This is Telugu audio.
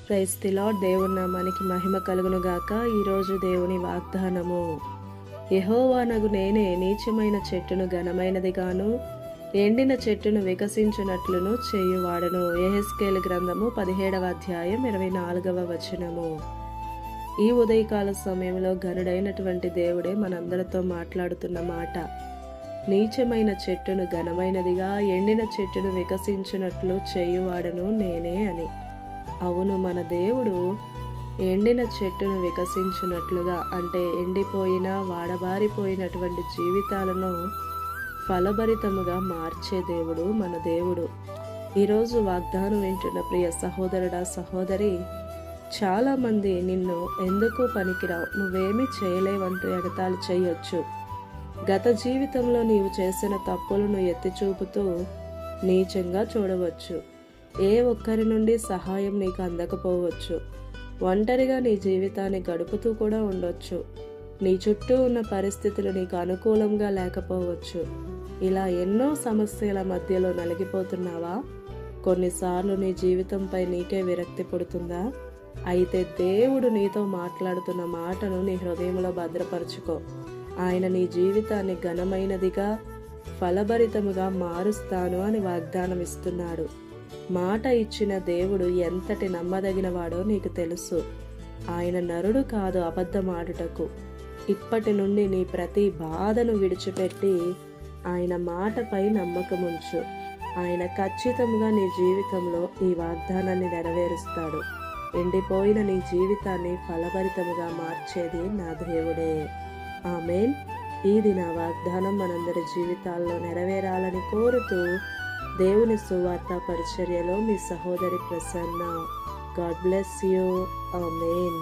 Praise the lord. దేవుని నామానికి మహిమ కలుగును గాక. ఈరోజు దేవుని వాగ్దానము, యెహోవానగు నేనే నీచమైన చెట్టును ఘనమైనదిగాను, ఎండిన చెట్టును వికసించునట్లును చేయువాడను. యెహెజ్కేలు గ్రంథము 17వ అధ్యాయం 24వ వచనము. ఈ ఉదయకాల సమయంలో ఘనుడైనటువంటి దేవుడే మనందరితో మాట్లాడుతున్న మాట. నీచమైన చెట్టును ఘనమైనదిగా, ఎండిన చెట్టును వికసించునట్లు చేయువాడను నేనే అని. అవును, మన దేవుడు ఎండిన చెట్టును వికసించున్నట్లుగా, అంటే ఎండిపోయిన వాడబారిపోయినటువంటి జీవితాలను ఫలభరితముగా మార్చే దేవుడు మన దేవుడు. ఈరోజు వాగ్దానం వింటున్న ప్రియ సహోదరుడా, సహోదరి, చాలామంది నిన్ను ఎందుకు పనికిరావు, నువ్వేమీ చేయలేవంటూ ఎగతాళి చేయొచ్చు. గత జీవితంలో నీవు చేసిన తప్పులను ఎత్తి చూపుతూ నీచంగా చూడవచ్చు. ఏ ఒక్కరి నుండి సహాయం నీకు అందకపోవచ్చు. ఒంటరిగా నీ జీవితాన్ని గడుపుతూ కూడా ఉండొచ్చు. నీ చుట్టూ ఉన్న పరిస్థితులు నీకు అనుకూలంగా లేకపోవచ్చు. ఇలా ఎన్నో సమస్యల మధ్యలో నలిగిపోతున్నావా? కొన్నిసార్లు నీ జీవితంపై నీకే విరక్తి పుడుతుందా? అయితే దేవుడు నీతో మాట్లాడుతున్న మాటను నీ హృదయంలో భద్రపరుచుకో. ఆయన నీ జీవితాన్ని ఘనమైనదిగా, ఫలభరితముగా మారుస్తాను అని వాగ్దానం ఇస్తున్నాడు. మాట ఇచ్చిన దేవుడు ఎంతటి నమ్మదగినవాడో నీకు తెలుసు. ఆయన నరుడు కాదు అబద్ధమాడుటకు. ఇప్పటి నుండి నీ ప్రతి బాధను విడిచిపెట్టి ఆయన మాటపై నమ్మకముంచు. ఆయన ఖచ్చితంగా నీ జీవితంలో ఈ వాగ్దానాన్ని నెరవేరుస్తాడు. ఎండిపోయిన నీ జీవితాన్ని ఫలభరితముగా మార్చేది నా దేవుడే. ఆమేన్. ఈ దిన వాగ్దానం మనందరి జీవితాల్లో నెరవేరాలని కోరుతూ దేవుని సువార్త పరిచర్యలో మీ సహోదరి Prasanna. God bless you. Amen.